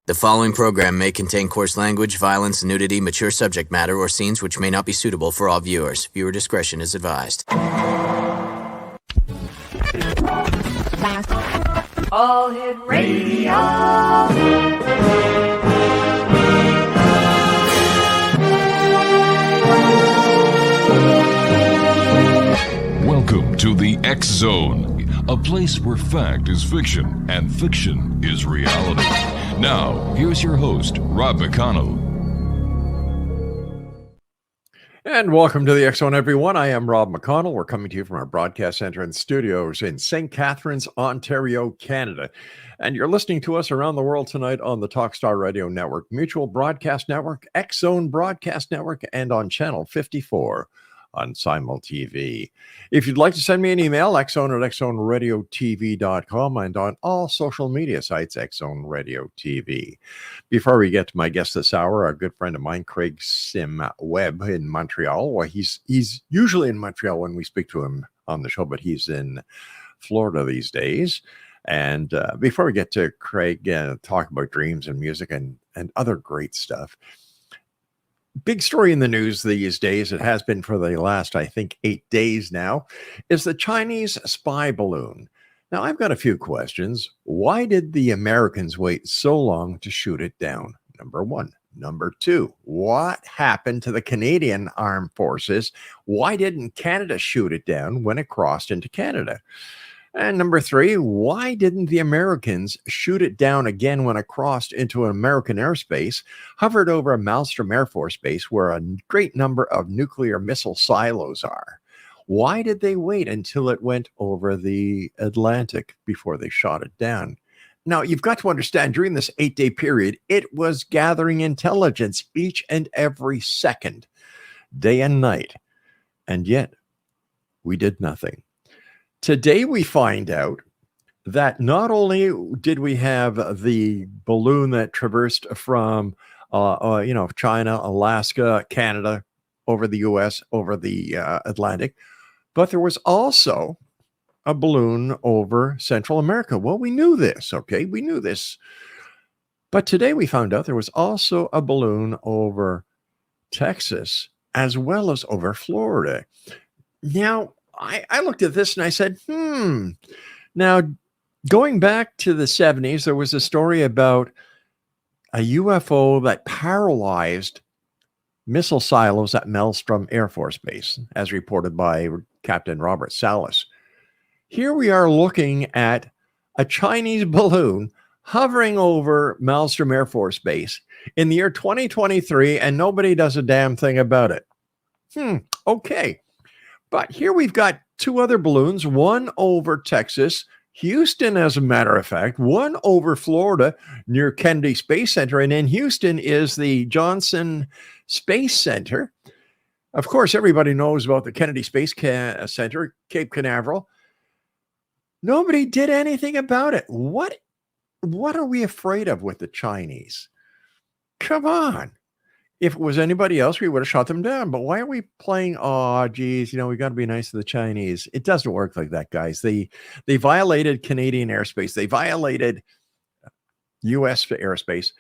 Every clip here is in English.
The following program may contain coarse language, violence, nudity, mature subject matter, or scenes which may not be suitable for all viewers. Viewer discretion is advised. All Hit Radio. Welcome to the X Zone, a place where fact is fiction and fiction is reality. Now, here's your host, Rob McConnell. And welcome to the X Zone, everyone. I am Rob McConnell. We're coming to you from our broadcast center and studios in St. Catharines, Ontario, Canada. And you're listening to us around the world tonight on the Talkstar Radio Network, Mutual Broadcast Network, X Zone Broadcast Network, and on Channel 54 on Simul TV. If you'd like to send me an email, xzone@xzoneradiotv.com, and on all social media sites, X Zone Radio TV. Before we get to my guest this hour, a good friend of mine, Craig Sim Webb in Montreal. Well, he's usually in Montreal when we speak to him on the show, but he's in Florida these days. And before we get to Craig, talk about dreams and music and other great stuff, big story in the news these days, it has been for the last, I think, 8 days now, is the Chinese spy balloon. Now, I've got a few questions. Why did the Americans wait so long to shoot it down? Number one. Number two, what happened to the Canadian armed forces? Why didn't Canada shoot it down when it crossed into Canada? And number three, why didn't the Americans shoot it down again when it crossed into American airspace, hovered over Malmstrom Air Force Base, where a great number of nuclear missile silos are? Why did they wait until it went over the Atlantic before they shot it down? Now, you've got to understand, during this 8-day period, it was gathering intelligence each and every second, day and night. And yet, we did nothing. Today, we find out that not only did we have the balloon that traversed from, China, Alaska, Canada, over the U.S., over the Atlantic, but there was also a balloon over Central America. Well, we knew this, okay? We knew this. But today, we found out there was also a balloon over Texas, as well as over Florida. Now, I looked at this and I said, Now, going back to the 70s, there was a story about a UFO that paralyzed missile silos at Malmstrom Air Force Base, as reported by Captain Robert Salas. Here we are looking at a Chinese balloon hovering over Malmstrom Air Force Base in the year 2023, and nobody does a damn thing about it. Okay. But here we've got two other balloons, one over Texas, Houston, as a matter of fact, one over Florida near Kennedy Space Center. And in Houston is the Johnson Space Center. Of course, everybody knows about the Kennedy Space Center, Cape Canaveral. Nobody did anything about it. What are we afraid of with the Chinese? Come on. If it was anybody else, we would have shot them down. But why are we playing, we got to be nice to the Chinese? It doesn't work like that, guys. They violated Canadian airspace. They violated U.S. airspace.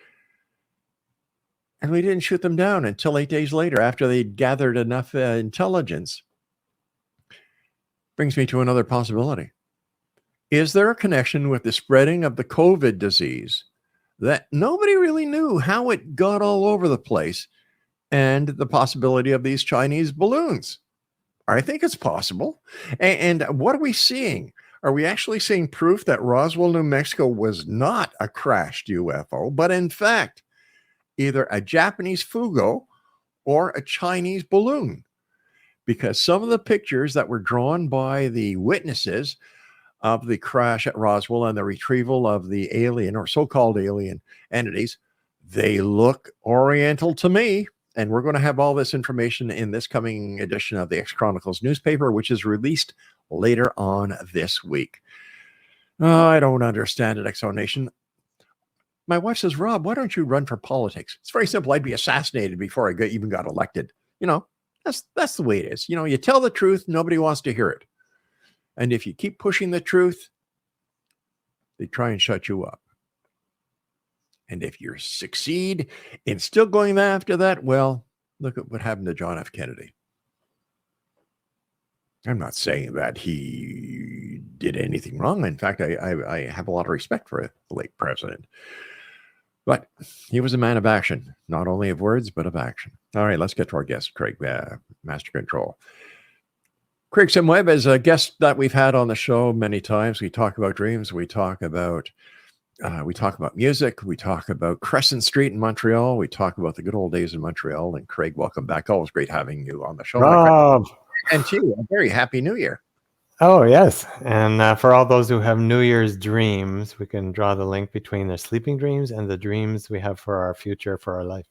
And we didn't shoot them down until 8 days later, after they'd gathered enough intelligence. Brings me to another possibility. Is there a connection with the spreading of the COVID disease that nobody really knew how it got all over the place, and the possibility of these Chinese balloons? I think it's possible. And what are we seeing? Are we actually seeing proof that Roswell, New Mexico was not a crashed UFO, but in fact, either a Japanese Fugo or a Chinese balloon? Because some of the pictures that were drawn by the witnesses of the crash at Roswell and the retrieval of the alien or so-called alien entities, they look Oriental to me. And we're going to have all this information in this coming edition of the X Chronicles newspaper, which is released later on this week. I don't understand it, Exo Nation. My wife says, Rob, why don't you run for politics? It's very simple. I'd be assassinated before I even got elected. That's the way it is. You tell the truth, nobody wants to hear it. And if you keep pushing the truth, they try and shut you up. And if you succeed in still going after that, well, look at what happened to John F. Kennedy. I'm not saying that he did anything wrong. In fact, I have a lot of respect for the late president. But he was a man of action, not only of words, but of action. All right, let's get to our guest, Craig, Master Control. Craig Simweb is a guest that we've had on the show many times. We talk about dreams. We talk about music. We talk about Crescent Street in Montreal. We talk about the good old days in Montreal. And Craig, welcome back. Always great having you on the show. Rob. And to you, a very happy New Year. Oh, yes. And for all those who have New Year's dreams, we can draw the link between their sleeping dreams and the dreams we have for our future, for our life.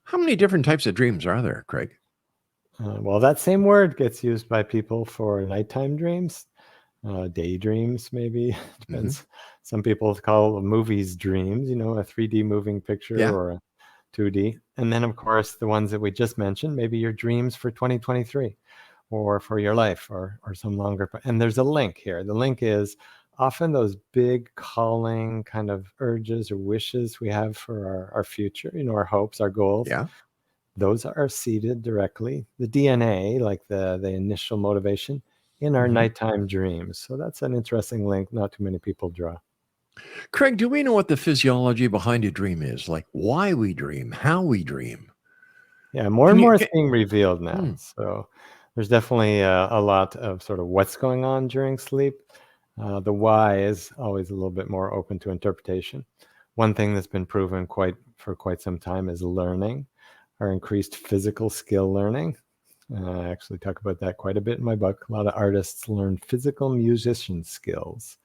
How many different types of dreams are there, Craig? Well, that same word gets used by people for nighttime dreams, daydreams, maybe. Depends. Some people call movies dreams, a 3D moving picture or a 2D. And then, of course, the ones that we just mentioned, maybe your dreams for 2023 or for your life or some longer. And there's a link here. The link is often those big calling kind of urges or wishes we have for our future, our hopes, our goals. Yeah. Those are seated directly, the DNA, like the initial motivation, in our nighttime dreams. So that's an interesting link not too many people draw. Craig, do we know what the physiology behind a dream is? Like why we dream, how we dream? Yeah, more and more is being revealed now. So there's definitely a lot of sort of what's going on during sleep. The why is always a little bit more open to interpretation. One thing that's been proven for quite some time is learning, or increased physical skill learning. I actually talk about that quite a bit in my book. A lot of artists learn physical musician skills,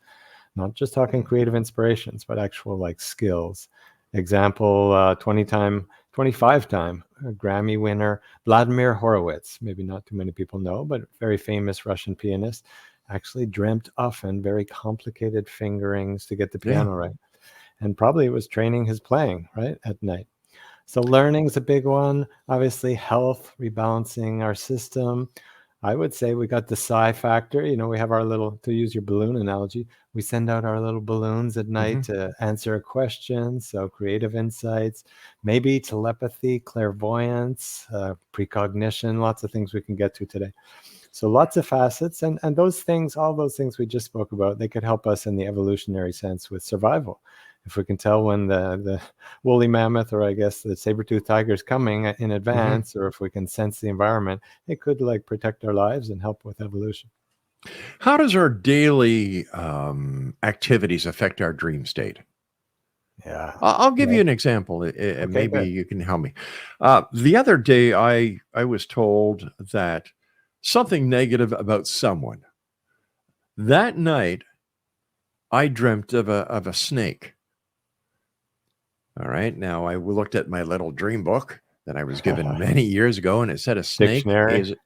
not just talking creative inspirations, but actual like skills. Example, 25-time Grammy winner, Vladimir Horowitz. Maybe not too many people know, but very famous Russian pianist, actually dreamt often very complicated fingerings to get the piano right. And probably it was training his playing, right, at night. So learning is a big one. Obviously, health, rebalancing our system. I would say we got the psi factor. We have our little, to use your balloon analogy, we send out our little balloons at night to answer a question. So creative insights, maybe telepathy, clairvoyance, precognition, lots of things we can get to today. So lots of facets. And those things, all those things we just spoke about, they could help us in the evolutionary sense with survival. If we can tell when the woolly mammoth, or I guess the saber-toothed tiger is coming in advance, or if we can sense the environment, it could like protect our lives and help with evolution. How does our daily activities affect our dream state? Yeah. I'll give you an example. Maybe you can help me. The other day, I was told that something negative about someone. That night, I dreamt of a snake. All right. Now I looked at my little dream book that I was given many years ago, and it said a snake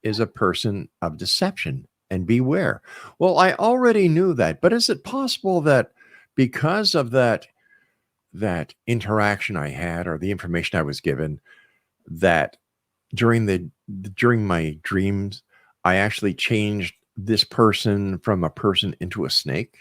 is a person of deception and beware. Well, I already knew that, but is it possible that because of that interaction I had, or the information I was given, that during my dreams, I actually changed this person from a person into a snake?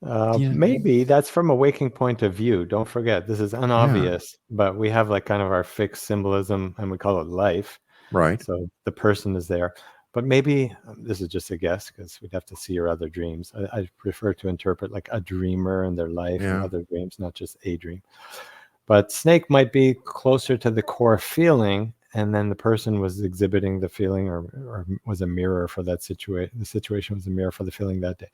Maybe that's from a waking point of view. Don't forget, this is unobvious, but we have like kind of our fixed symbolism, and we call it life. Right. So the person is there. But maybe this is just a guess, because we'd have to see your other dreams. I prefer to interpret like a dreamer and their life and other dreams, not just a dream. But snake might be closer to the core feeling, and then the person was exhibiting the feeling, or was a mirror for that situation. The situation was a mirror for the feeling that day.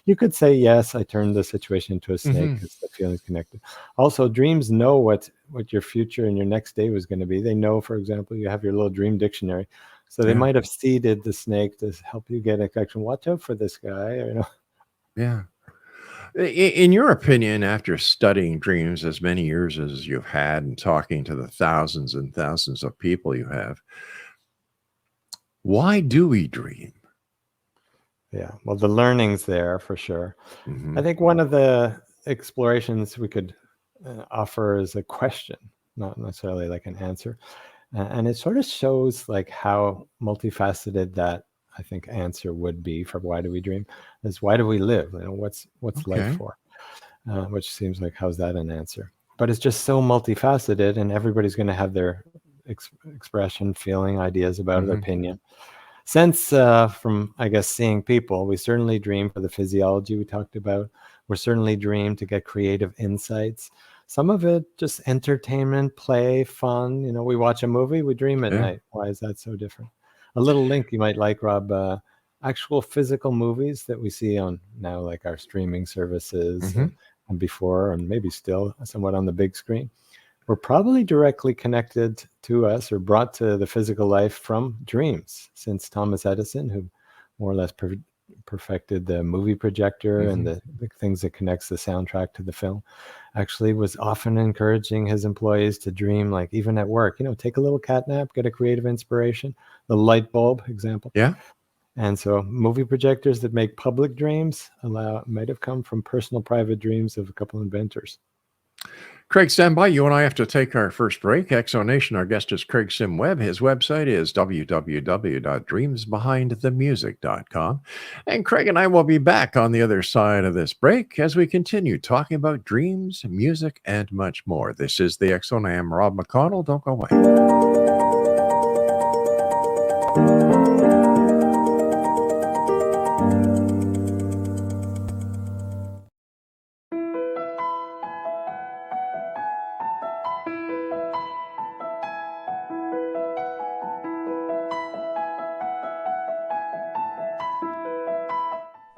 You could say, yes, I turned the situation into a snake because the feeling is connected. Also, dreams know what your future and your next day was going to be. They know, for example, you have your little dream dictionary. So they might have seeded the snake to help you get a connection. Watch out for this guy. Yeah. In your opinion, after studying dreams as many years as you've had and talking to the thousands and thousands of people you have, why do we dream? Yeah, well, the learning's there for sure. I think one of the explorations we could offer is a question, not necessarily like an answer. And it sort of shows like how multifaceted that, I think, answer would be for why do we dream, is why do we live? What's life for? which seems like, how's that an answer? But it's just so multifaceted, and everybody's going to have their expression, feeling, ideas about it, opinion. Since from, I guess, seeing people, we certainly dream for the physiology we talked about. We're certainly dream to get creative insights. Some of it just entertainment, play, fun. You know, we watch a movie, we dream at night. Why is that so different? A little link you might like, Rob, actual physical movies that we see on now, like our streaming services and before, and maybe still somewhat on the big screen, were probably directly connected to us or brought to the physical life from dreams, since Thomas Edison, who more or less perfected the movie projector and the things that connects the soundtrack to the film, actually was often encouraging his employees to dream, like even at work, you know, take a little cat nap, get a creative inspiration. The light bulb example. Yeah. And so movie projectors that make public dreams might have come from personal private dreams of a couple inventors. Craig, stand by. You and I have to take our first break. Exonation, our guest is Craig Sim Webb. His website is www.dreamsbehindthemusic.com. And Craig and I will be back on the other side of this break as we continue talking about dreams, music, and much more. This is the X Zone. I am Rob McConnell. Don't go away.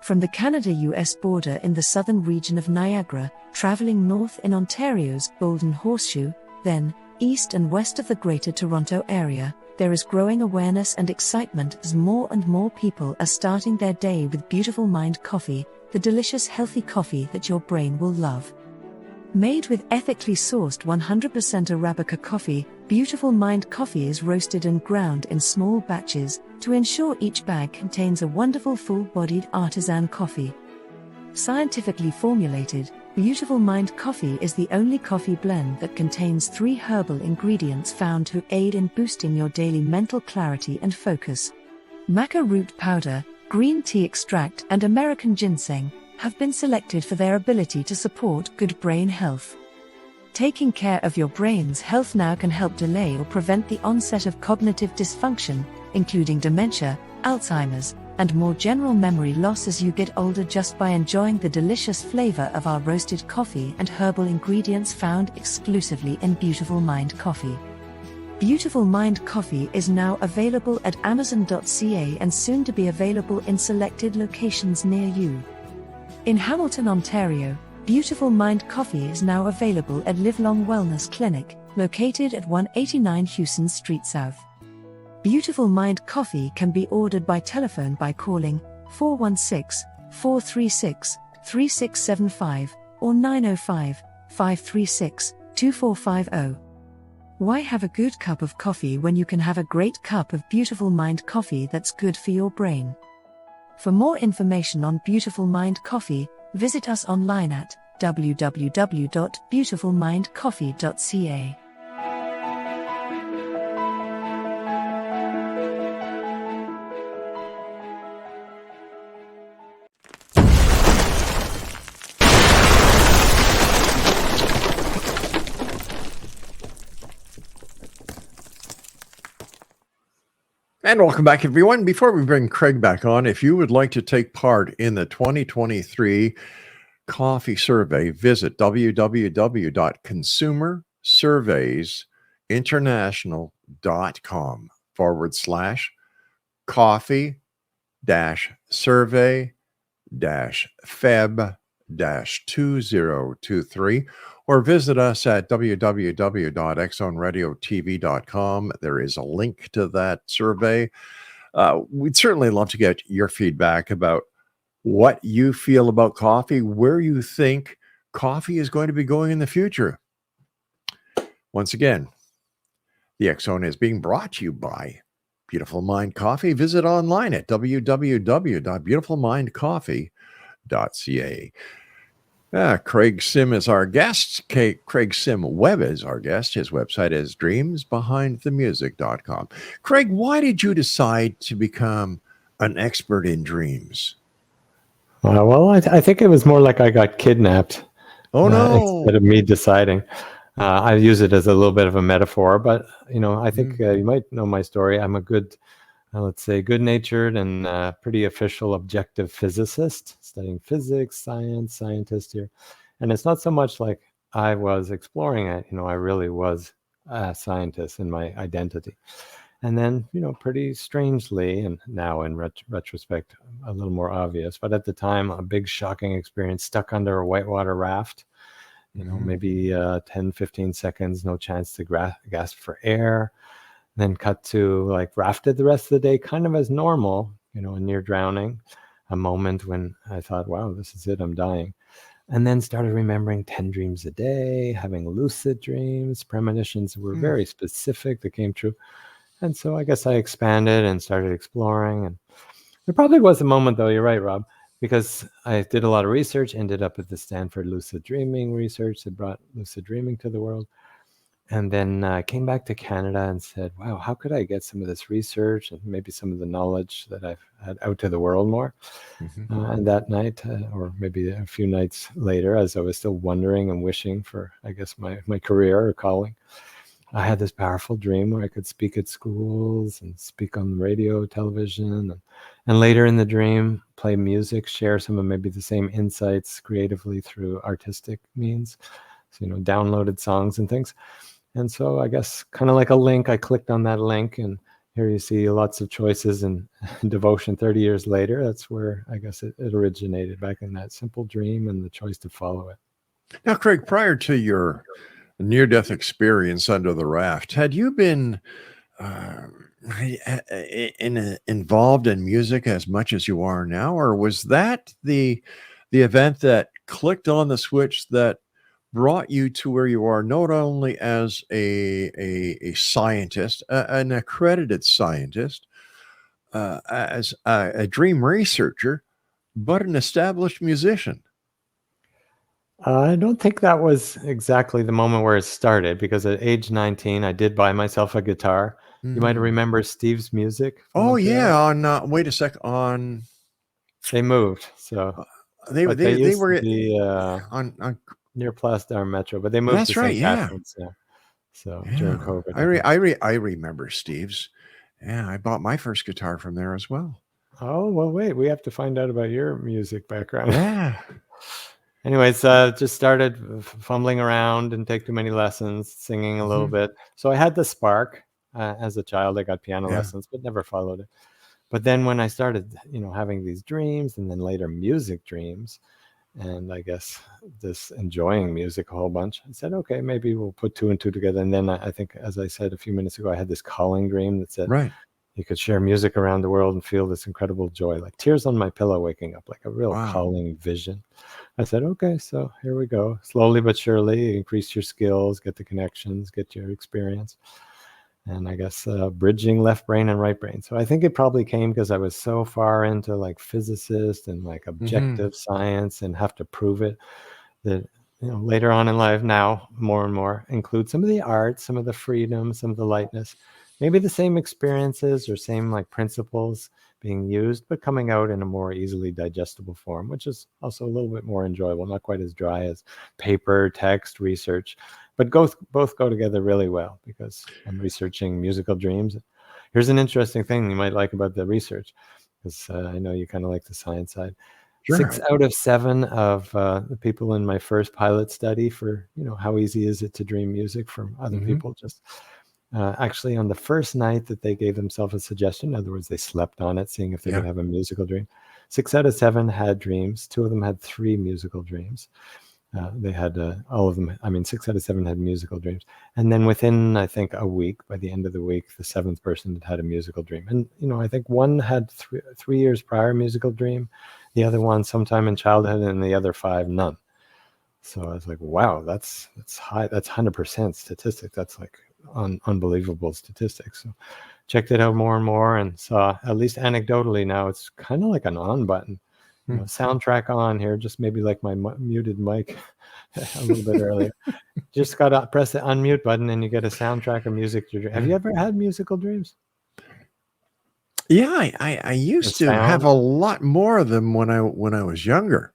From the Canada-US border in the southern region of Niagara, traveling north in Ontario's Golden Horseshoe, then east and west of the Greater Toronto Area, there is growing awareness and excitement as more and more people are starting their day with Beautiful Mind coffee, the delicious healthy coffee that your brain will love. Made with ethically sourced 100% Arabica coffee, Beautiful Mind coffee is roasted and ground in small batches to ensure each bag contains a wonderful full-bodied artisan coffee. Scientifically formulated, Beautiful Mind coffee is the only coffee blend that contains 3 herbal ingredients found to aid in boosting your daily mental clarity and focus. Maca root powder, green tea extract, and American ginseng have been selected for their ability to support good brain health. Taking care of your brain's health now can help delay or prevent the onset of cognitive dysfunction, including dementia, Alzheimer's, and more general memory loss as you get older, just by enjoying the delicious flavor of our roasted coffee and herbal ingredients found exclusively in Beautiful Mind coffee. Beautiful Mind coffee is now available at Amazon.ca and soon to be available in selected locations near you. In Hamilton, Ontario, Beautiful Mind coffee is now available at Live Long Wellness Clinic, located at 189 Hewson Street South. Beautiful Mind coffee can be ordered by telephone by calling 416-436-3675 or 905-536-2450. Why have a good cup of coffee when you can have a great cup of Beautiful Mind coffee that's good for your brain? For more information on Beautiful Mind coffee, visit us online at www.beautifulmindcoffee.ca. And welcome back, everyone. Before we bring Craig back on, if you would like to take part in the 2023 coffee survey, visit www.consumersurveys-coffee-feb-2023, or visit us at www.xzoneradiotv.com. There is a link to that survey. We'd certainly love to get your feedback about what you feel about coffee, where you think coffee is going to be going in the future. Once again, the X Zone is being brought to you by Beautiful Mind Coffee. Visit online at www.beautifulmindcoffee.ca. Craig Sim is our guest. Craig Sim Webb is our guest. His website is dreamsbehindthemusic.com. Craig, why did you decide to become an expert in dreams? Well, I think it was more like I got kidnapped Oh instead no. of me deciding. I use it as a little bit of a metaphor, but I think you might know my story. I'm a good, let's say, good-natured and pretty official objective physicist, studying physics, scientist here. And it's not so much like I was exploring it. I really was a scientist in my identity. And then, pretty strangely, and now in retrospect, a little more obvious, but at the time, a big shocking experience, stuck under a whitewater raft, maybe 10, 15 seconds, no chance to gasp for air. Then cut to like rafted the rest of the day, kind of as normal, near drowning, a moment when I thought, wow, this is it, I'm dying. And then started remembering 10 dreams a day, having lucid dreams, premonitions were very specific that came true. And so I guess I expanded and started exploring. And there probably was a moment, though, you're right, Rob, because I did a lot of research, ended up at the Stanford lucid dreaming research that brought lucid dreaming to the world. And then came back to Canada and said, wow, how could I get some of this research and maybe some of the knowledge that I've had out to the world more? And that night, or maybe a few nights later, as I was still wondering and wishing for, I guess, my career or calling, I had this powerful dream where I could speak at schools and speak on radio, television, and later in the dream, play music, share some of maybe the same insights creatively through artistic means. So, downloaded songs and things. And so I guess kind of like a link, I clicked on that link, and here you see lots of choices and devotion 30 years later. That's where I guess it originated, back in that simple dream and the choice to follow it. Now, Craig, prior to your near-death experience under the raft, had you been involved in music as much as you are now, or was that the event that clicked on the switch that brought you to where you are, not only as a scientist, an accredited scientist, as a dream researcher, but an established musician? I don't think that was exactly the moment where it started, because at age 19, I did buy myself a guitar. You might remember Steve's music from Oh Montreal. yeah, on wait a sec, on They moved, so they used were to be on near Place d'Arts Metro, but they moved that's to right, St. yeah. Catharines. Yeah. So during COVID, I remember Steve's. Yeah, I bought my first guitar from there as well. Oh, well, wait, we have to find out about your music background. Yeah. Anyways, just started fumbling around, didn't take too many lessons, singing a little bit. So I had the spark. As a child, I got piano lessons, but never followed it. But then when I started, having these dreams, and then later music dreams, and I guess this enjoying music a whole bunch, I said, okay, maybe we'll put two and two together. And then I think, as I said a few minutes ago, I had this calling dream that said, Right. you could share music around the world and feel this incredible joy, like tears on my pillow waking up, like a real calling vision. I said, okay, so here we go. Slowly but surely, increase your skills, get the connections, get your experience. And I guess bridging left brain and right brain. So I think it probably came because I was so far into like physicist and like objective science and have to prove it, that later on in life, now more and more, include some of the art, some of the freedom, some of the lightness, maybe the same experiences or same like principles being used, but coming out in a more easily digestible form, which is also a little bit more enjoyable, not quite as dry as paper, text, research, but both go together really well, because I'm researching musical dreams. Here's an interesting thing you might like about the research, because I know you kind of like the science side. Sure. 6 out of 7 of the people in my first pilot study for, how easy is it to dream music from other people, just actually on the first night that they gave themselves a suggestion, in other words, they slept on it, seeing if they could have a musical dream. 6 out of 7 had dreams. 2 of them had 3 musical dreams. They had all of them. 6 out of 7 had musical dreams. And then within, I think, a week, by the end of the week, the 7th person had a musical dream. And, I think one had 3 years prior musical dream, the other one sometime in childhood, and the other 5, none. So I was like, wow, that's high. That's 100% statistic. That's like unbelievable statistics. So checked it out more and more, and saw, at least anecdotally now, it's kind of like an on button. Soundtrack on here, just maybe like my muted mic a little bit earlier. Just got to press the unmute button and you get a soundtrack of music. Have you ever had musical dreams? Yeah, I used to have a lot more of them when I was younger.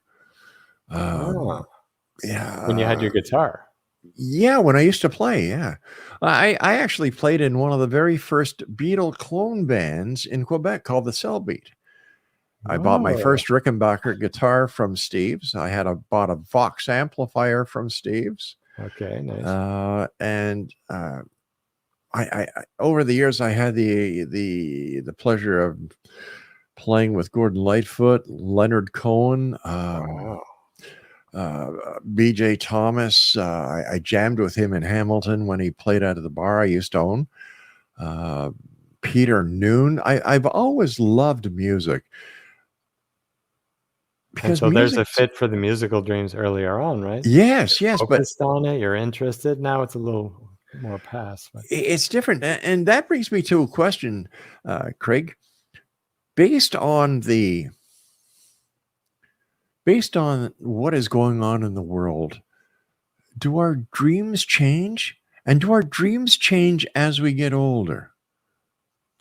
Yeah. When you had your guitar. Yeah, when I used to play, yeah. I actually played in one of the very first Beatle clone bands in Quebec called the Cell Beat. I bought my Oh, first Rickenbacker guitar from Steve's. I bought a Vox amplifier from Steve's. okay, nice. I over the years I had the pleasure of playing with Gordon Lightfoot, Leonard Cohen, Wow. BJ Thomas. I jammed with him in Hamilton when he played out of the bar I used to own. Peter Noon. I've always loved music. And Because so there's a music, fit for the musical dreams earlier on, right? yes, but Focused on it, you're interested. Now it's a little more past. But it's different. And that brings me to a question, Craig. Based on what is going on in the world, do our dreams change? And do our dreams change as we get older?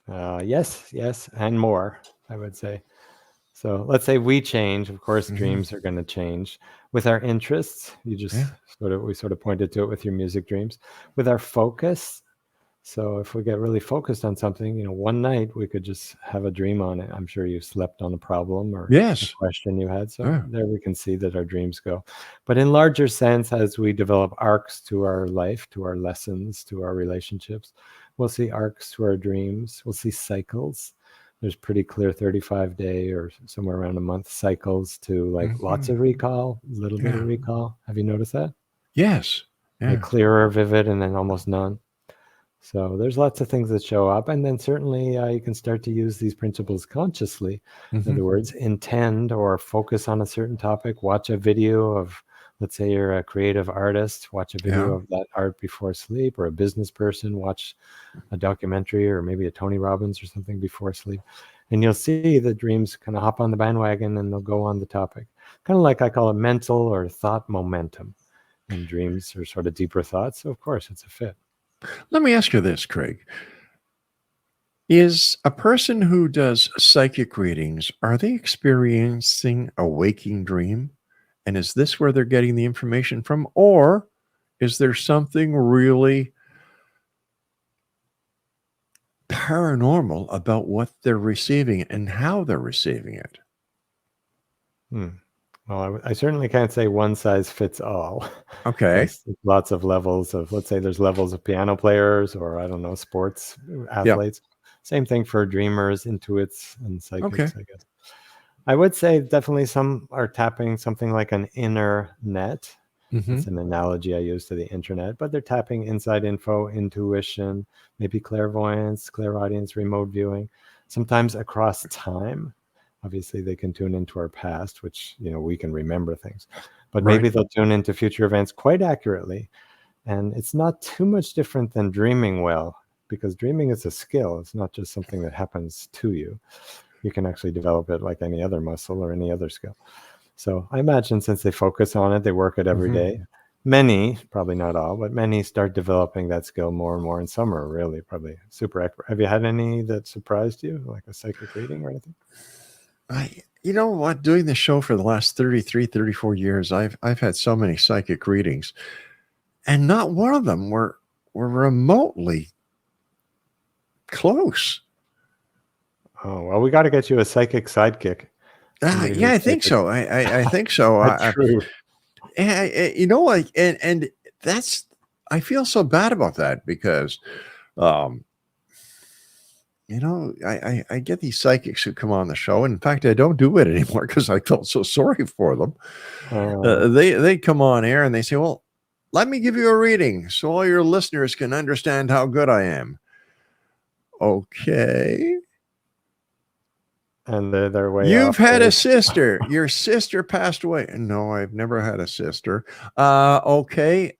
yes, and more, I would say. So let's say we change. Of course, Mhm. dreams are going to change with our interests. You just Yeah. we sort of pointed to it with your music dreams. With our focus. So if we get really focused on something, one night we could just have a dream on it. I'm sure you slept on a problem or a Yes. question you had. So Yeah. there we can see that our dreams go. But in larger sense, as we develop arcs to our life, to our lessons, to our relationships, we'll see arcs to our dreams. We'll see cycles. There's pretty clear 35-day or somewhere around a month cycles to like lots of recall, a little bit of Yeah. recall. Have you noticed that? Yes. Yeah. Like clearer, vivid, and then almost none. So there's lots of things that show up. And then certainly you can start to use these principles consciously. In other words, intend or focus on a certain topic, watch a video of, let's say you're a creative artist, watch a video of that art before sleep, or a business person, watch a documentary or maybe a Tony Robbins or something before sleep. And you'll see the dreams kind of hop on the bandwagon and they'll go on the topic. Kind of like I call it mental or thought momentum. And dreams are sort of deeper thoughts. So of course it's a fit. Let me ask you this, Craig. Is a person who does psychic readings, are they experiencing a waking dream? And is this where they're getting the information from? Or is there something really paranormal about what they're receiving and how they're receiving it? Well, I certainly can't say one size fits all. Okay. There's lots of levels of, let's say there's levels of piano players or, I don't know, sports athletes. Same thing for dreamers, intuits, and psychics, I guess. I would say definitely some are tapping something like an inner net. That's an analogy I use to the internet, but they're tapping inside info, intuition, maybe clairvoyance, clairaudience, remote viewing, sometimes across time. Obviously, they can tune into our past, which, we can remember things, but maybe they'll tune into future events quite accurately. And it's not too much different than dreaming well, because dreaming is a skill. It's not just something that happens to you. You can actually develop it like any other muscle or any other skill. So I imagine since they focus on it, they work it every day. Many, probably not all, but many start developing that skill more and more. And some are really probably super expert. Have you had any that surprised you, like a psychic reading or anything? You know what? Doing the show for the last 33, 34 years, I've had so many psychic readings, and not one of them were remotely close. Oh, well, we got to get you a psychic sidekick. Yeah, I think so. I think so. True. And that's, I feel so bad about that because, I get these psychics who come on the show. And in fact, I don't do it anymore because I felt so sorry for them. They come on air and they say, well, let me give you a reading so all your listeners can understand how good I am. Okay. And they're way You've off had base. a sister. Your sister passed away. No, I've never had a sister. Okay.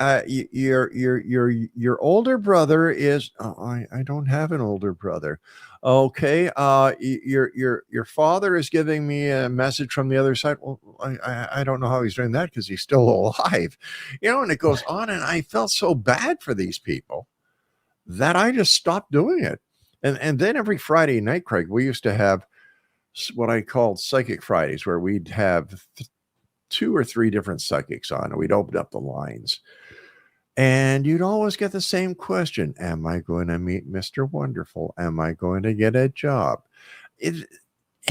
Your older brother is. Oh, I don't have an older brother. Okay. Your father is giving me a message from the other side. Well, I don't know how he's doing that because he's still alive. And it goes on. And I felt so bad for these people that I just stopped doing it. And then every Friday night, Craig, we used to have what I called Psychic Fridays, where we'd have 2 or 3 different psychics on, and we'd open up the lines. And you'd always get the same question. Am I going to meet Mr. Wonderful? Am I going to get a job? It,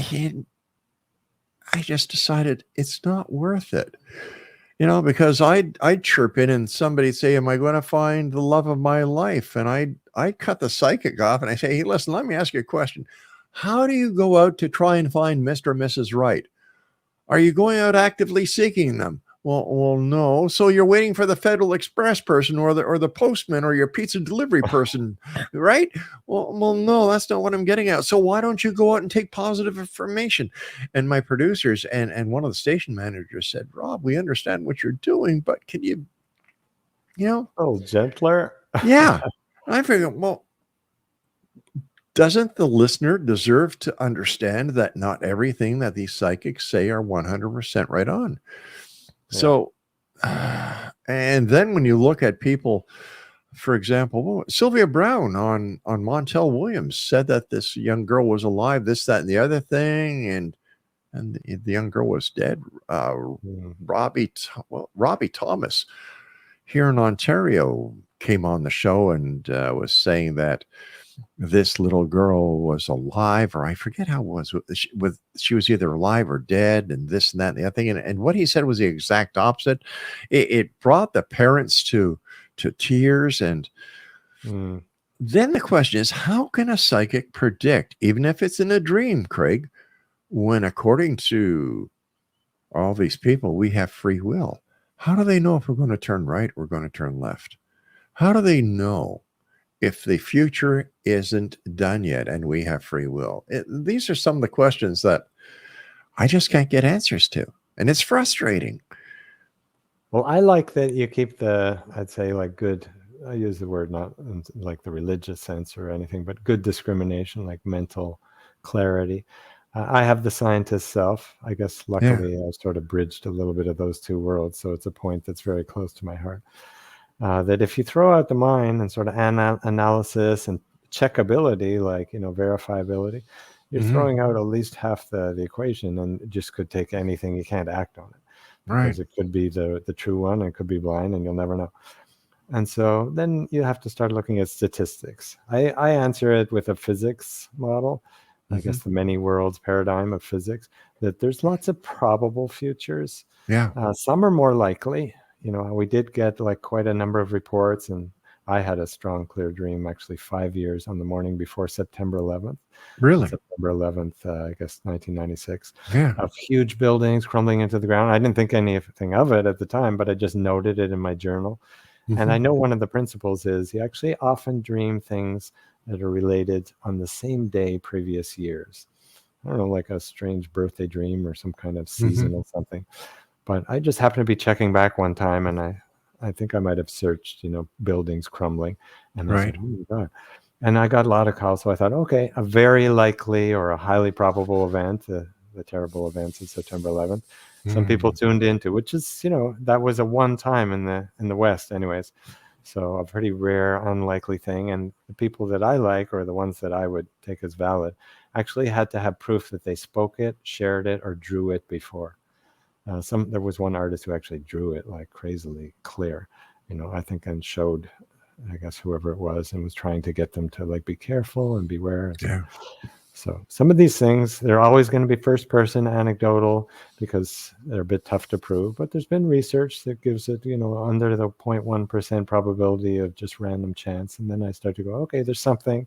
I just decided it's not worth it. Because I'd chirp in and somebody'd say, am I going to find the love of my life? And I'd cut the psychic off and I say, hey, listen, let me ask you a question. How do you go out to try and find Mr. or Mrs. Right? Are you going out actively seeking them? Well, no. So you're waiting for the Federal Express person or the postman or your pizza delivery person, right? Well, no, that's not what I'm getting at. So why don't you go out and take positive information? And my producers and one of the station managers said, Rob, we understand what you're doing, but can you a little gentler? Yeah. And I figured, well, doesn't the listener deserve to understand that not everything that these psychics say are 100% right on? So, and then when you look at people, for example, Sylvia Brown on Montel Williams said that this young girl was alive, this, that, and the other thing, and the young girl was dead. Robbie Thomas here in Ontario came on the show and was saying that this little girl was alive, or I forget how it was. She was either alive or dead, and this and that and the other thing. And what he said was the exact opposite. It brought the parents to tears. And then the question is, how can a psychic predict, even if it's in a dream, Craig, when according to all these people, we have free will? How do they know if we're going to turn right or we're going to turn left? How do they know if the future isn't done yet and we have free will? These are some of the questions that I just can't get answers to. And it's frustrating. Well, I like that you keep I'd say like good, I use the word not in like the religious sense or anything, but good discrimination, like mental clarity. I have the scientist self. I guess luckily I sort of bridged a little bit of those two worlds. So it's a point that's very close to my heart. That if you throw out the mind and sort of analysis and checkability, like, verifiability, you're throwing out at least half the equation, and it just could take anything. You can't act on it. Because it could be the true one, and it could be blind, and you'll never know. And so then you have to start looking at statistics. I answer it with a physics model, I guess the many worlds paradigm of physics, that there's lots of probable futures. Some are more likely. We did get like quite a number of reports, and I had a strong, clear dream actually 5 years on the morning before September 11th. Really? September 11th, I guess 1996. Of huge buildings crumbling into the ground. I didn't think anything of it at the time, but I just noted it in my journal. And I know one of the principles is you actually often dream things that are related on the same day previous years. I don't know, like a strange birthday dream or some kind of seasonal something. But I just happened to be checking back one time, and I think I might have searched, buildings crumbling. And I said, oh my God. And I got a lot of calls. So I thought, okay, a very likely or a highly probable event, the terrible events of September 11th. Some people tuned into, which is, that was a one time in the West anyways. So a pretty rare, unlikely thing. And the people that I like, or the ones that I would take as valid, actually had to have proof that they spoke it, shared it, or drew it before. There was one artist who actually drew it like crazily clear, I think, and showed, I guess, whoever it was, and was trying to get them to like be careful and beware. So some of these things, they're always going to be first person anecdotal because they're a bit tough to prove, but there's been research that gives it, under the 0.1% probability of just random chance. And then I start to go, okay, there's something,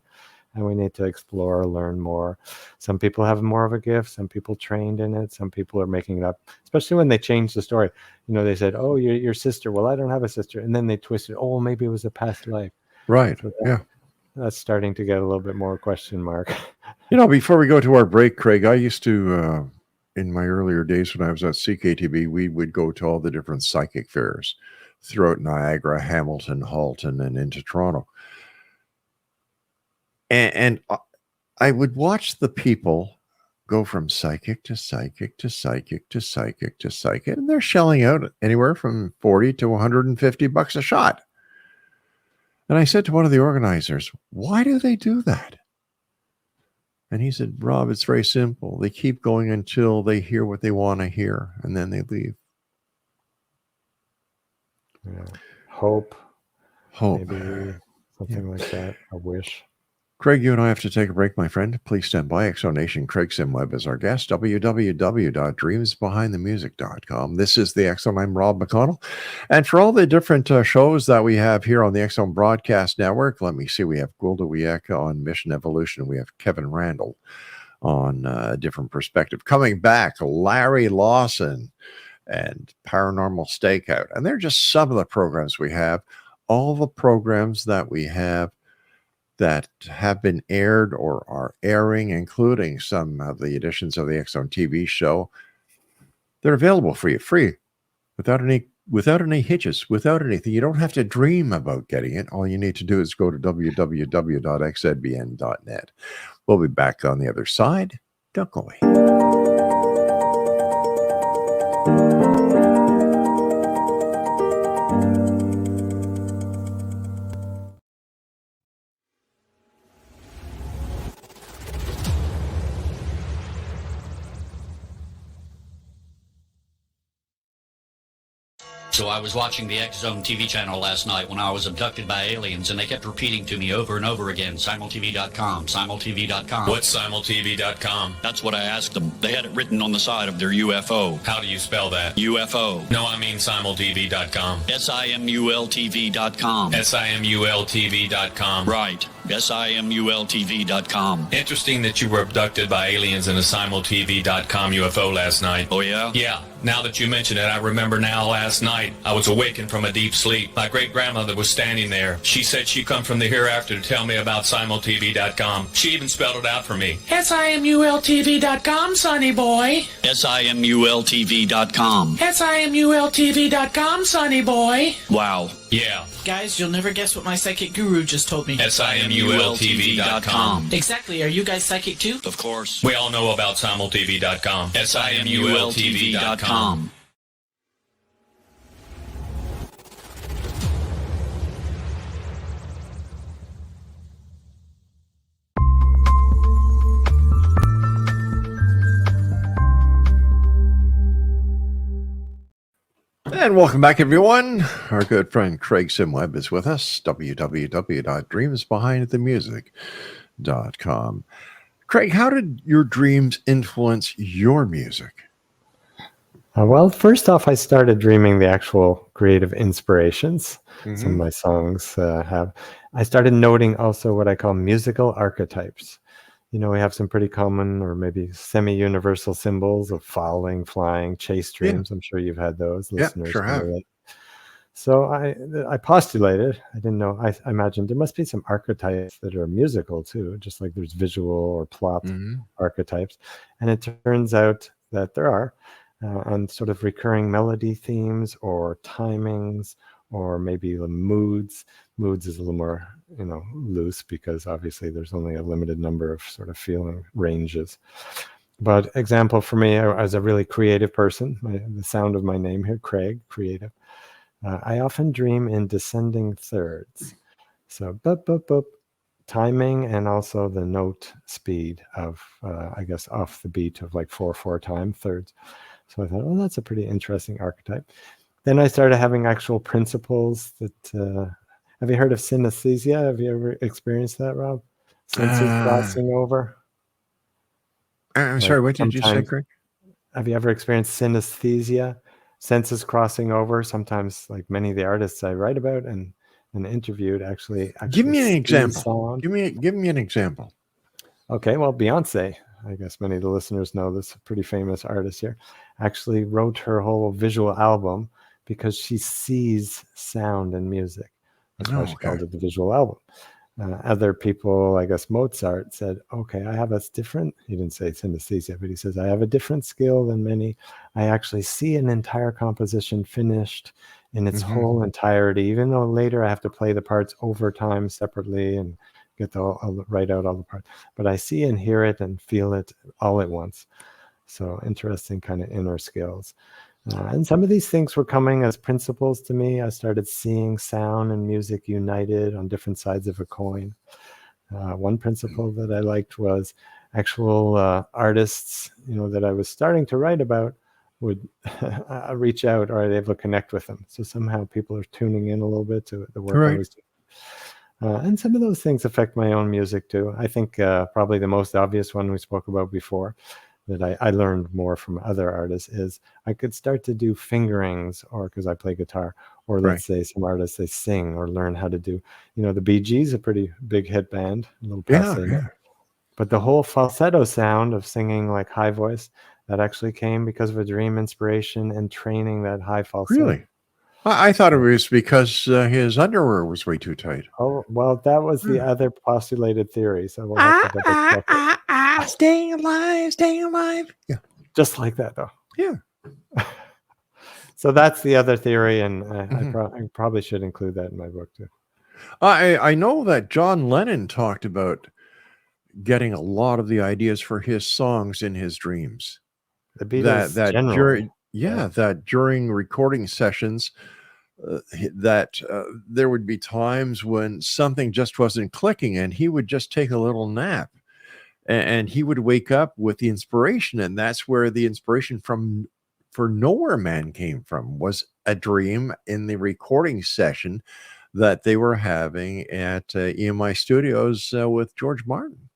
and we need to explore, learn more. Some people have more of a gift. Some people trained in it. Some people are making it up, especially when they change the story. They said, oh, your sister. Well, I don't have a sister. And then they twisted, oh, maybe it was a past life. Right. So that's starting to get a little bit more question mark. Before we go to our break, Craig, I used to, in my earlier days when I was at CKTV, we would go to all the different psychic fairs throughout Niagara, Hamilton, Halton, and into Toronto. And I would watch the people go from psychic to psychic to psychic to psychic to psychic, and they're shelling out anywhere from $40 to $150 a shot. And I said to one of the organizers, why do they do that? And he said, Rob, it's very simple. They keep going until they hear what they want to hear, and then they leave. Hope, Hope. maybe something like that. A wish. Craig, you and I have to take a break, my friend. Please stand by. Exonation Craig Simweb is our guest. www.dreamsbehindthemusic.com. This is the X Zone. I'm Rob McConnell. And for all the different shows that we have here on the X Zone Broadcast Network, let me see. We have Gulda Wieka on Mission Evolution. We have Kevin Randall on A Different Perspective. Coming back, Larry Lawson and Paranormal Stakeout. And they're just some of the programs we have. All the programs that we have that have been aired or are airing, including some of the editions of the X Zone TV show, they're available for you free, without any hitches, without anything. You don't have to dream about getting it. All you need to do is go to www.xzbn.net. We'll be back on the other side. Don't go away. So I was watching the X Zone TV channel last night when I was abducted by aliens, and they kept repeating to me over and over again, simultv.com, simultv.com. What's simultv.com? That's what I asked them. They had it written on the side of their UFO. How do you spell that? UFO. No, I mean simultv.com. simultv.com. simultv.com. Right. simultv.com. Interesting that you were abducted by aliens in a simultv.com UFO last night. Oh, yeah? Yeah. Now that you mention it, I remember now last night I was awakened from a deep sleep. My great-grandmother was standing there. She said she'd come from the hereafter to tell me about simultv.com. She even spelled it out for me. simultv.com, sonny boy. simultv.com. simultv.com, sonny boy. Wow. Yeah. Guys, you'll never guess what my psychic guru just told me. simultv.com. Exactly. Are you guys psychic too? Of course. We all know about simultv.com. simultv.com. And welcome back, everyone. Our good friend Craig Simweb is with us. www.dreamsbehindthemusic.com. Craig, how did your dreams influence your music? Well, first off, I started dreaming the actual creative inspirations. Some of my songs have. I started noting also what I call musical archetypes. You know, we have some pretty common or maybe semi-universal symbols of falling, flying, chase dreams. I'm sure you've had those, listeners. Yeah, sure have. So I postulated, I didn't know, I imagined there must be some archetypes that are musical too, just like there's visual or plot archetypes. And it turns out that there are. On sort of recurring melody themes or timings or maybe the moods. Moods is a little more, loose because obviously there's only a limited number of sort of feeling ranges. But example for me, as a really creative person, the sound of my name here, Craig, creative. I often dream in descending thirds. So bup, bup, bup, timing and also the note speed of, off the beat of like 4/4 time thirds. So I thought, oh, that's a pretty interesting archetype. Then I started having actual principles that, have you heard of synesthesia? Have you ever experienced that, Rob? Senses crossing over? I'm sorry, what did you say, Craig? Have you ever experienced synesthesia? Senses crossing over. Sometimes, like many of the artists I write about and interviewed actually give me an example. Sound. Give me an example. Okay, well, Beyonce, I guess many of the listeners know this pretty famous artist here, actually wrote her whole visual album because she sees sound and music. That's why she called it the visual album. Other people, I guess Mozart said, okay, I have a different, he didn't say synesthesia, but he says, I have a different skill than many. I actually see an entire composition finished in its whole entirety, even though later I have to play the parts over time separately and get write out all the parts. But I see and hear it and feel it all at once. So interesting kind of inner skills. And some of these things were coming as principles to me. I started seeing sound and music united on different sides of a coin. One principle that I liked was actual artists, that I was starting to write about would reach out, or I'd able to connect with them. So somehow people are tuning in a little bit to the work I Right. was doing. And some of those things affect my own music too. I think probably the most obvious one we spoke about before that I learned more from other artists is I could start to do fingerings, or because I play guitar, or Right. let's say some artists, they sing or learn how to do, the Bee Gees, a pretty big hit band, a little passe. Yeah. But the whole falsetto sound of singing like high voice, that actually came because of a dream inspiration and training that high falsetto. Really? I thought it was because his underwear was way too tight. Oh, well, that was the other postulated theory. So we'll have to double check it. Staying alive, staying alive. Yeah. Just like that, though. Yeah. So that's the other theory, and Mhm. I probably should include that in my book too. I know that John Lennon talked about getting a lot of the ideas for his songs in his dreams. The Beatles That generally. during recording sessions, there would be times when something just wasn't clicking, and he would just take a little nap, and he would wake up with the inspiration, and that's where the inspiration for Nowhere Man came from, was a dream in the recording session that they were having at EMI Studios with George Martin.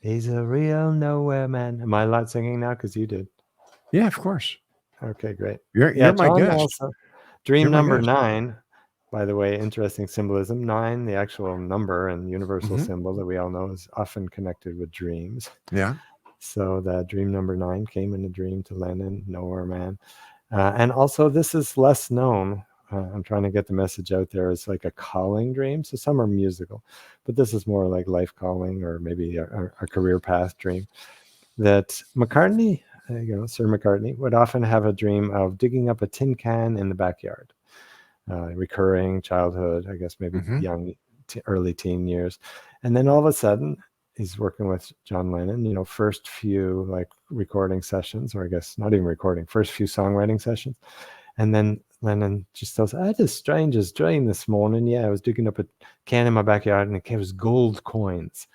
He's a real nowhere man. Am I allowed singing now? Because you did. Yeah, of course. Okay, great. You're my John guest. also, dream You're my number guest. 9, by the way, interesting symbolism. 9, the actual number and universal Mhm. symbol that we all know, is often connected with dreams. Yeah. So the dream number 9 came in a dream to Lennon, Nowhere Man. And also, this is less known. I'm trying to get the message out there. It's like a calling dream. So some are musical, but this is more like life calling, or maybe a career path dream. That McCartney, Sir McCartney, would often have a dream of digging up a tin can in the backyard. Recurring childhood, I guess maybe Mhm. young, early teen years. And then all of a sudden, he's working with John Lennon, first few like recording sessions, or I guess not even recording, first few songwriting sessions. And then Lennon just tells, I had the strangest dream this morning. Yeah, I was digging up a can in my backyard, and it was gold coins.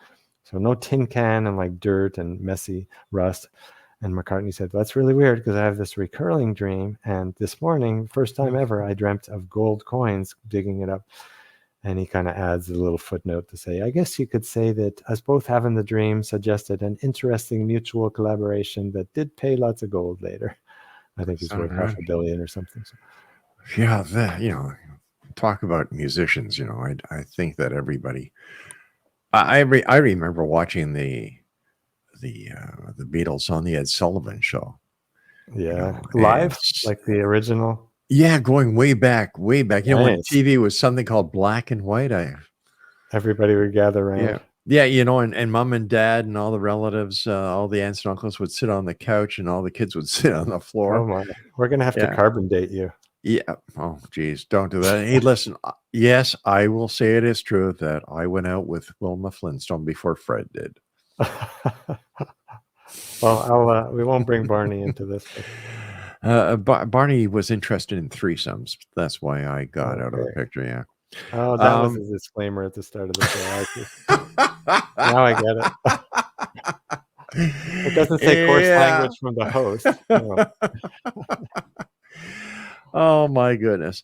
So no tin can and like dirt and messy rust. And McCartney said, that's really weird, because I have this recurring dream. And this morning, first time ever, I dreamt of gold coins, digging it up. And he kind of adds a little footnote to say, I guess you could say that us both having the dream suggested an interesting mutual collaboration that did pay lots of gold later. I think he's worth Okay. $500 million or something. So. Yeah, talk about musicians. I think that everybody. I remember watching the Beatles on the Ed Sullivan Show. Yeah, live, and like the original. Yeah, going way back. When Nice. TV was something called black and white. Everybody would gather around. Yeah, and mom and dad and all the relatives, all the aunts and uncles would sit on the couch, and all the kids would sit on the floor. Oh my, we're gonna have to carbon date you. Yeah. Oh, geez, don't do that. Hey, listen. Yes, I will say it is true that I went out with Wilma Flintstone before Fred did. Well, we won't bring Barney into this. Barney was interested in threesomes. That's why I got out of the picture. Yeah. Oh, that was a disclaimer at the start of the show. Now I get it. It doesn't say coarse language from the host. No. Oh my goodness.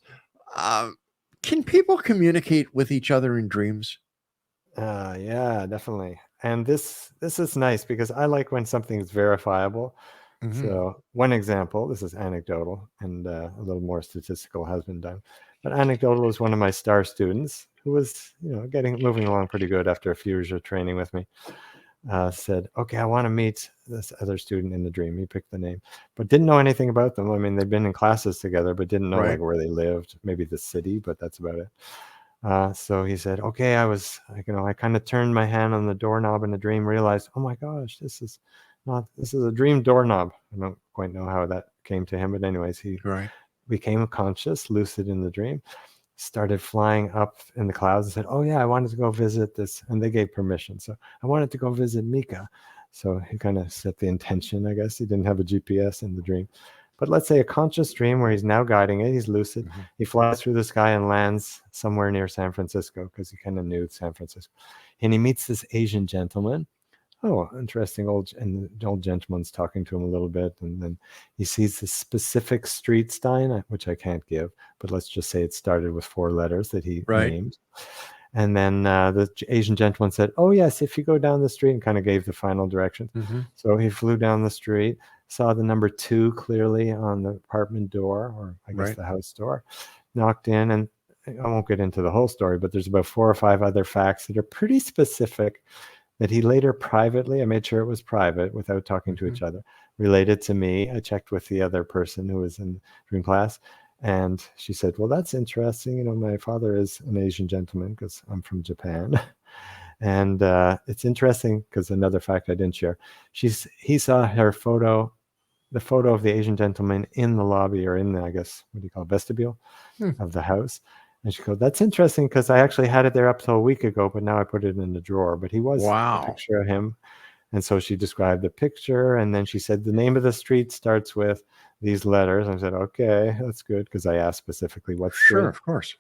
Can people communicate with each other in dreams? Yeah, definitely. And this is nice, because I like when something is verifiable. Mhm. So one example, this is anecdotal, and a little more statistical has been done. But anecdotal is one of my star students who was, moving along pretty good after a few years of training with me. Said, okay, I want to meet this other student in the dream. He picked the name, but didn't know anything about them. I mean, they'd been in classes together, but didn't know Right. like where they lived, maybe the city, but that's about it. So he said, okay, I was, I kind of turned my hand on the doorknob in the dream, realized, oh my gosh, this is a dream doorknob. I don't quite know how that came to him, but anyways, he became conscious, lucid in the dream, started flying up in the clouds and said, oh yeah, I wanted to go visit this. And they gave permission. So I wanted to go visit Mika. So he kind of set the intention, I guess. He didn't have a GPS in the dream. But let's say a conscious dream where he's now guiding it. He's lucid. Mm-hmm. He flies through the sky and lands somewhere near San Francisco, because he kind of knew San Francisco. And he meets this Asian gentleman oh, interesting. And the old gentleman's talking to him a little bit, and then he sees the specific street sign, which I can't give, but let's just say it started with 4 letters that he named. And then the Asian gentleman said, oh, yes, if you go down the street, and kind of gave the final directions. So he flew down the street, saw the number 2 clearly on the apartment door, or I guess the house door, knocked in, and I won't get into the whole story, but there's about 4 or 5 other facts that are pretty specific that he later privately, I made sure it was private without talking to each other, related to me. I checked with the other person who was in dream class, and she said, well, that's interesting. You know, my father is an Asian gentleman because I'm from Japan. And it's interesting because another fact I didn't share, he saw her photo, the photo of the Asian gentleman in the lobby, or in the, I guess, what do you call it, vestibule of the house. And she goes, that's interesting because I actually had it there up till a week ago, but now I put it in the drawer. But he was a picture of him. And so she described the picture. And then she said, the name of the street starts with these letters. I said, okay, that's good, because I asked specifically what street. Sure, of course.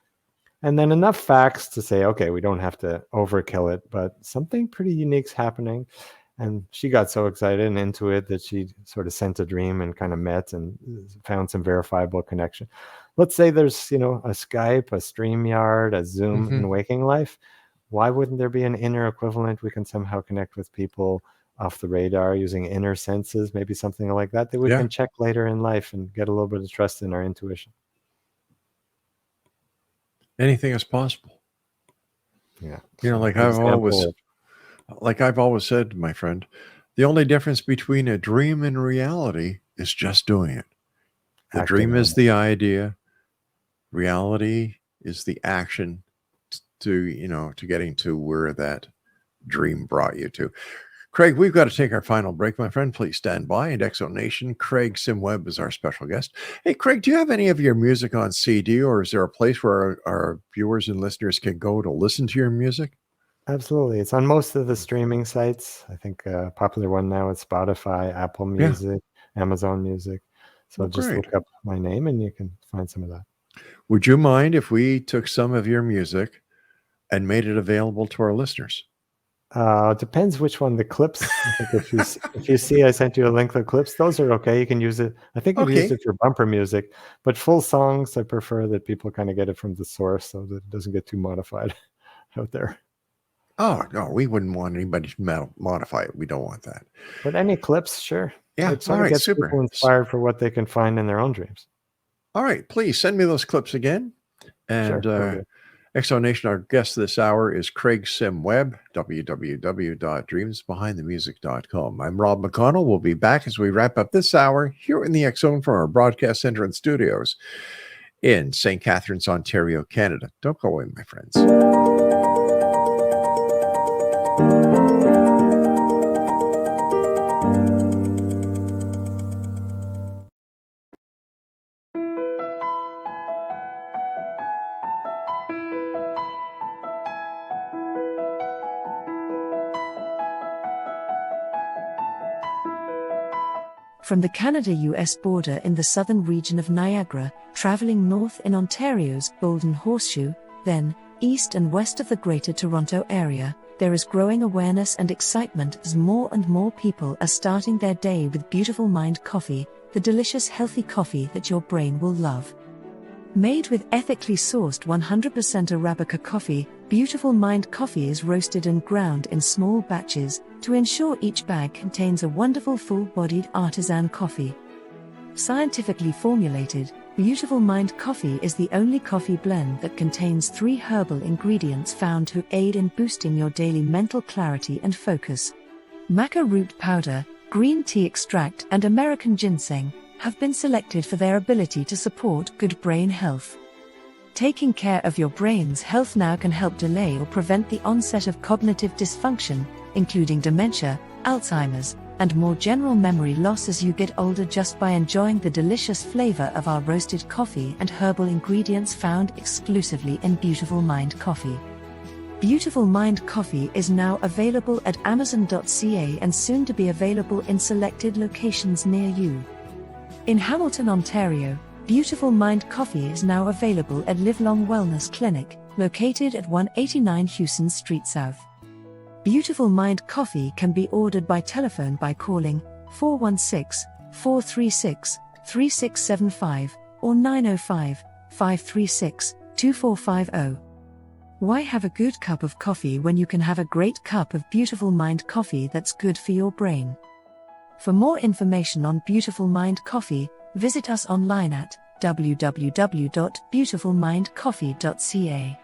And then enough facts to say, okay, we don't have to overkill it, but something pretty unique's happening. And she got so excited and into it that she sort of sent a dream and kind of met and found some verifiable connection. Let's say there's, you know, a Skype, a StreamYard, a Zoom in waking life. Why wouldn't there be an inner equivalent? We can somehow connect with people off the radar using inner senses, maybe something like that we can check later in life and get a little bit of trust in our intuition. Anything is possible. Yeah. You know, like I've always said, my friend, the only difference between a dream and reality is just doing it. The dream is the idea. Reality is the action to getting to where that dream brought you to. Craig, we've got to take our final break, my friend. Please stand by. And Exo Nation, Craig Sim-Webb is our special guest. Hey, Craig, do you have any of your music on CD, or is there a place where our viewers and listeners can go to listen to your music? Absolutely. It's on most of the streaming sites. I think a popular one now is Spotify, Apple Music, Amazon Music. So just look up my name and you can find some of that. Would you mind if we took some of your music and made it available to our listeners? Depends which one. The clips. I think if you see, I sent you a link to the clips. Those are okay. You can use it. I think I've used it for bumper music, but full songs, I prefer that people kind of get it from the source so that it doesn't get too modified out there. Oh, no, we wouldn't want anybody to modify it. We don't want that. But any clips, sure. Yeah, all right, super. People inspired for what they can find in their own dreams. All right, please send me those clips again. And Exo Nation, our guest this hour is Craig Sim-Webb, www.dreamsbehindthemusic.com. I'm Rob McConnell. We'll be back as we wrap up this hour here in the X Zone from our broadcast center and studios in St. Catharines, Ontario, Canada. Don't go away, my friends. From the Canada-US border in the southern region of Niagara, traveling north in Ontario's Golden Horseshoe, then east and west of the Greater Toronto Area, there is growing awareness and excitement as more and more people are starting their day with Beautiful Mind coffee, the delicious healthy coffee that your brain will love. Made with ethically sourced 100% Arabica coffee, Beautiful Mind coffee is roasted and ground in small batches to ensure each bag contains a wonderful full-bodied artisan coffee. Scientifically formulated, Beautiful Mind coffee is the only coffee blend that contains 3 herbal ingredients found to aid in boosting your daily mental clarity and focus. Maca root powder, green tea extract, and American ginseng have been selected for their ability to support good brain health. Taking care of your brain's health now can help delay or prevent the onset of cognitive dysfunction, including dementia, Alzheimer's, and more general memory loss as you get older just by enjoying the delicious flavor of our roasted coffee and herbal ingredients found exclusively in Beautiful Mind coffee. Beautiful Mind coffee is now available at Amazon.ca and soon to be available in selected locations near you. In Hamilton, Ontario, Beautiful Mind coffee is now available at Livelong Wellness Clinic, located at 189 Hewson Street South. Beautiful Mind Coffee can be ordered by telephone by calling 416-436-3675 or 905-536-2450. Why have a good cup of coffee when you can have a great cup of Beautiful Mind Coffee that's good for your brain? For more information on Beautiful Mind Coffee, visit us online at www.beautifulmindcoffee.ca.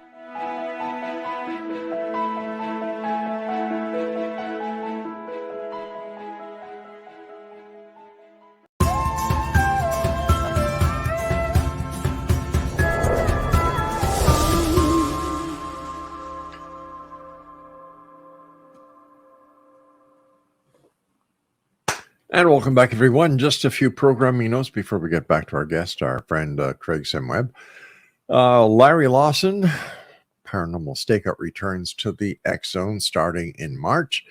And welcome back, everyone. Just a few programming notes before we get back to our guest, our friend Craig Simweb. Larry Lawson, Paranormal Stakeout returns to the X Zone starting in March.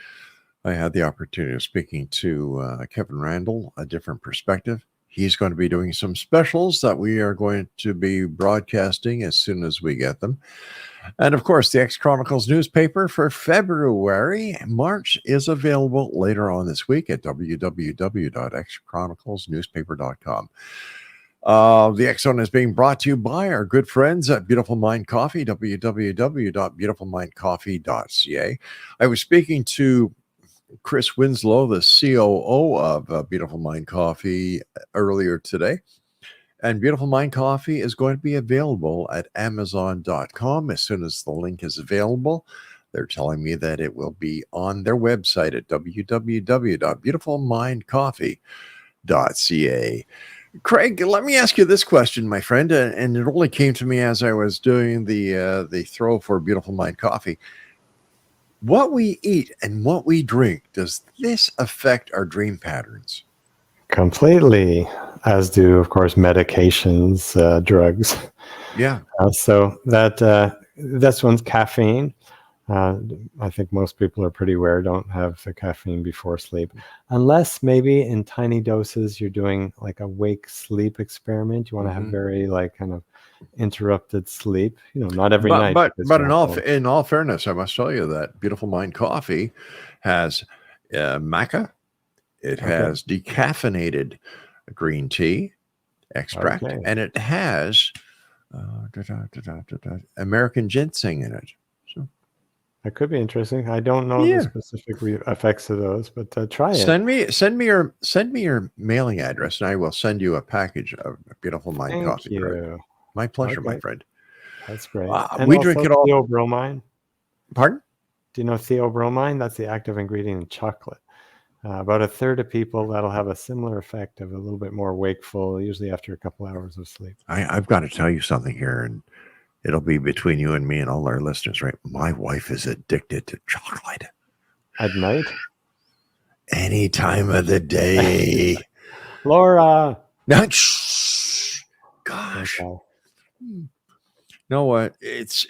I had the opportunity of speaking to Kevin Randall, A Different Perspective. He's going to be doing some specials that we are going to be broadcasting as soon as we get them. And of course, the X Chronicles newspaper for February. March is available later on this week at www.xchroniclesnewspaper.com. The X Zone is being brought to you by our good friends at Beautiful Mind Coffee, www.beautifulmindcoffee.ca. I was speaking to Chris Winslow, the COO of Beautiful Mind Coffee, earlier today. And Beautiful Mind Coffee is going to be available at Amazon.com as soon as the link is available. They're telling me that it will be on their website at www.beautifulmindcoffee.ca. Craig, let me ask you this question, my friend, and it only came to me as I was doing the throw for Beautiful Mind Coffee. What we eat and what we drink, does this affect our dream patterns? Completely, as do, of course, medications, drugs. Yeah. So that's one's caffeine. I think most people are pretty aware, don't have the caffeine before sleep. Unless maybe in tiny doses, you're doing like a wake sleep experiment. You want to have very like kind of interrupted sleep, not every night. But in all fairness, I must tell you that Beautiful Mind Coffee has maca. It has decaffeinated green tea extract, and it has American ginseng in it. So that could be interesting. I don't know the specific effects of those, but try it. Send me your mailing address, and I will send you a package of Beautiful Mind Coffee. Thank you. My pleasure, my friend. That's great. And we drink it all. Theobromine. Pardon? Do you know theobromine? That's the active ingredient in chocolate. About a third of people, that'll have a similar effect of a little bit more wakeful, usually after a couple hours of sleep. I've got to tell you something here, and it'll be between you and me and all our listeners, right? My wife is addicted to chocolate. At night? Any time of the day. Laura! No, shh. Gosh. Okay. You know what? It's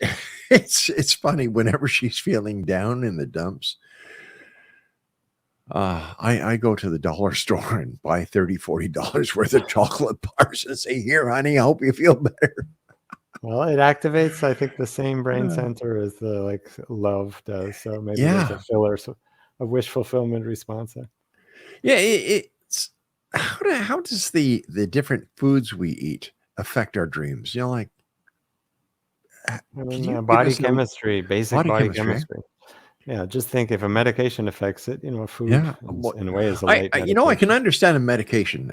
funny whenever she's feeling down in the dumps. I go to the dollar store and buy $30-$40 worth of chocolate bars and say, "Here, honey, I hope you feel better." Well, it activates, I think, the same brain center as the love does. So maybe there's a filler, a wish fulfillment response there. Yeah, it's how does the different foods we eat affect our dreams? Body chemistry, basic body chemistry. Yeah, just think if a medication affects it, food in a way is a light medication. I can understand a medication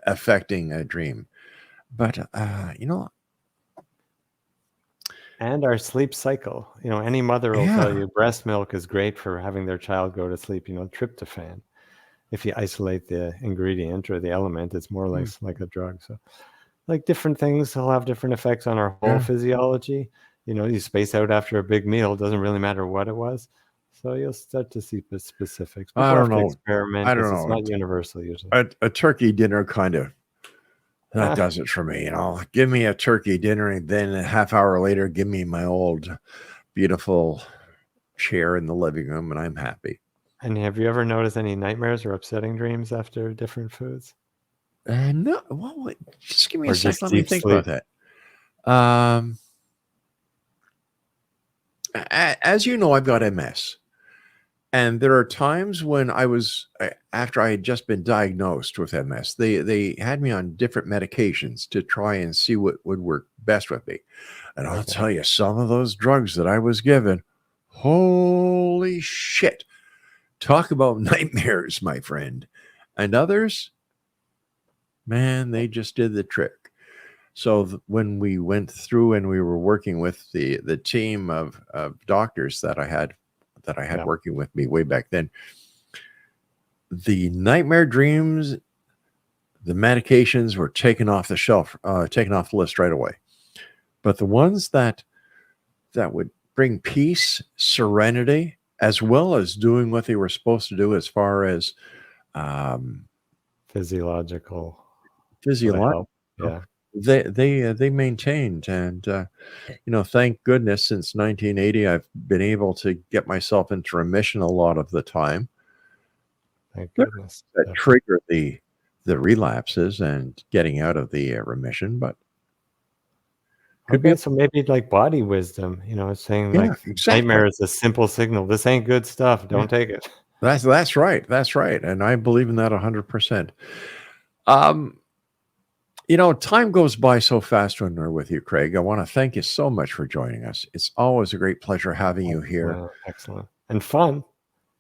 affecting a dream, but and our sleep cycle. Any mother will tell you breast milk is great for having their child go to sleep. Tryptophan. If you isolate the ingredient or the element, it's more or less like a drug. So, like different things will have different effects on our whole physiology. You space out after a big meal, doesn't really matter what it was. So you'll start to see the specifics. I don't know. Experiment. I don't know. It's not universal usually. A turkey dinner kind of that does it for me. Give me a turkey dinner, and then a half hour later, give me my old beautiful chair in the living room, and I'm happy. And have you ever noticed any nightmares or upsetting dreams after different foods? No. Well, just give me a second. Let me think about that. As you know, I've got MS. And there are times when after I had just been diagnosed with MS, they had me on different medications to try and see what would work best with me. And I'll tell you, some of those drugs that I was given, holy shit. Talk about nightmares, my friend. And others, man, they just did the trick. So when we went through and we were working with the team of doctors that I had working with me way back then, the nightmare dreams, the medications were taken off the shelf, taken off the list right away. But the ones that would bring peace, serenity, as well as doing what they were supposed to do as far as physiological, yeah, they maintained. And thank goodness since 1980 I've been able to get myself into remission a lot of the time. Thank goodness. That trigger the relapses and getting out of the remission. But so maybe like body wisdom, it's saying nightmare is a simple signal. This ain't good stuff. Don't take it. That's right. That's right. And I believe in that 100%. Time goes by so fast when we're with you, Craig. I want to thank you so much for joining us. It's always a great pleasure having you here. Excellent. And fun.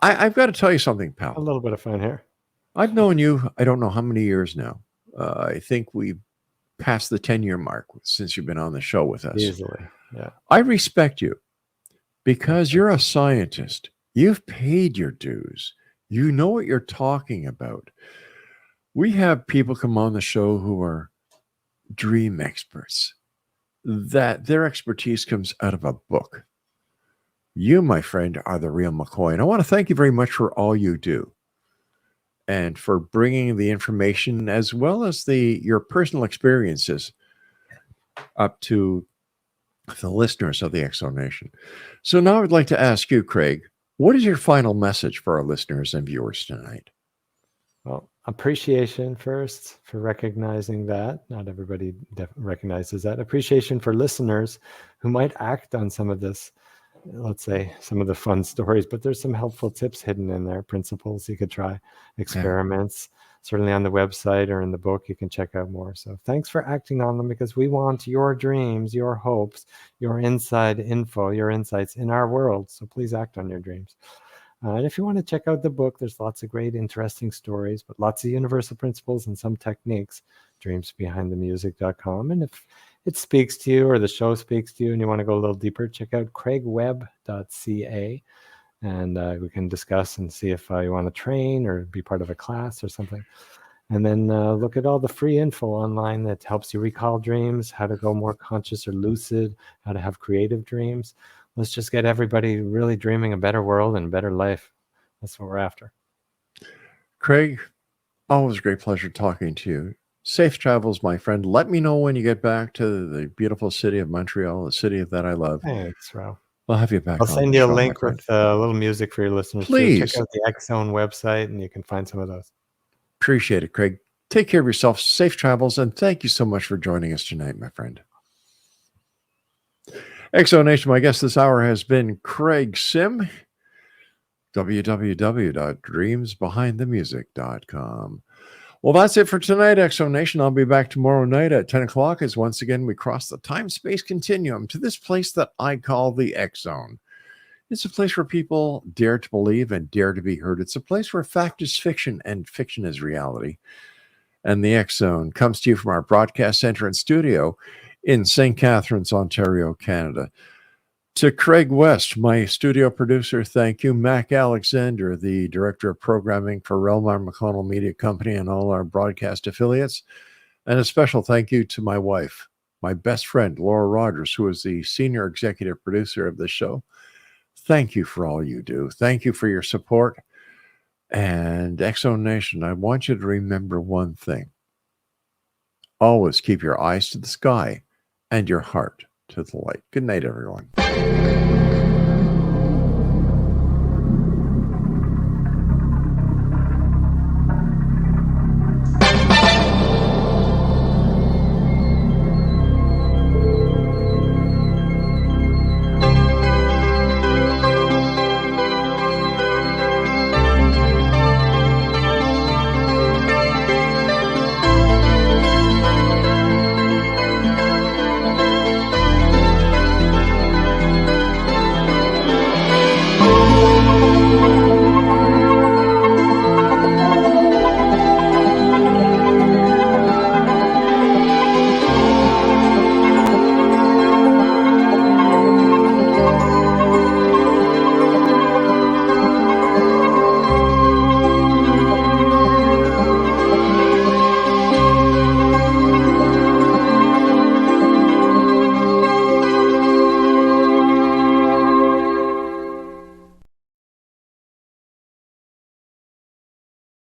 I've got to tell you something, pal. A little bit of fun here. I've known you, I don't know how many years now. I think we've passed the 10-year mark since you've been on the show with us. Easily, yeah. I respect you because you're a scientist. You've paid your dues. You know what you're talking about. We have people come on the show who are dream experts, that their expertise comes out of a book. You, my friend, are the real McCoy. And I want to thank you very much for all you do and for bringing the information as well as your personal experiences up to the listeners of the X Zone Nation. So now I'd like to ask you, Craig, what is your final message for our listeners and viewers tonight? Well, appreciation first for recognizing that. Not everybody recognizes that. Appreciation for listeners who might act on some of this, let's say some of the fun stories, but there's some helpful tips hidden in there, principles you could try, experiments. Certainly on the website or in the book, you can check out more. So thanks for acting on them, because we want your dreams, your hopes, your inside info, your insights in our world. So please act on your dreams. And if you want to check out the book, there's lots of great, interesting stories, but lots of universal principles and some techniques, dreamsbehindthemusic.com. And if it speaks to you or the show speaks to you and you want to go a little deeper, check out craigwebb.ca. And we can discuss and see if you want to train or be part of a class or something. And then look at all the free info online that helps you recall dreams, how to go more conscious or lucid, how to have creative dreams. Let's just get everybody really dreaming a better world and a better life. That's what we're after. Craig, always a great pleasure talking to you. Safe travels, my friend. Let me know when you get back to the beautiful city of Montreal, the city that I love. Thanks, Rob. I'll have you back. I'll send you a link with a little music for your listeners. Please. Check out the X Zone website and you can find some of those. Appreciate it, Craig. Take care of yourself. Safe travels. And thank you so much for joining us tonight, my friend. X Zone Nation, my guest this hour has been Craig Sim. www.dreamsbehindthemusic.com. Well, that's it for tonight, X Zone Nation. I'll be back tomorrow night at 10 o'clock as once again we cross the time-space continuum to this place that I call the X Zone. It's a place where people dare to believe and dare to be heard. It's a place where fact is fiction and fiction is reality. And the X Zone comes to you from our broadcast center and studio in St. Catharines, Ontario, Canada. To Craig West, my studio producer, thank you. Mac Alexander, the director of programming for Relmar McConnell Media Company and all our broadcast affiliates. And a special thank you to my wife, my best friend, Laura Rogers, who is the senior executive producer of this show. Thank you for all you do. Thank you for your support. And X Zone Nation, I want you to remember one thing. Always keep your eyes to the sky and your heart to the light. Good night, everyone.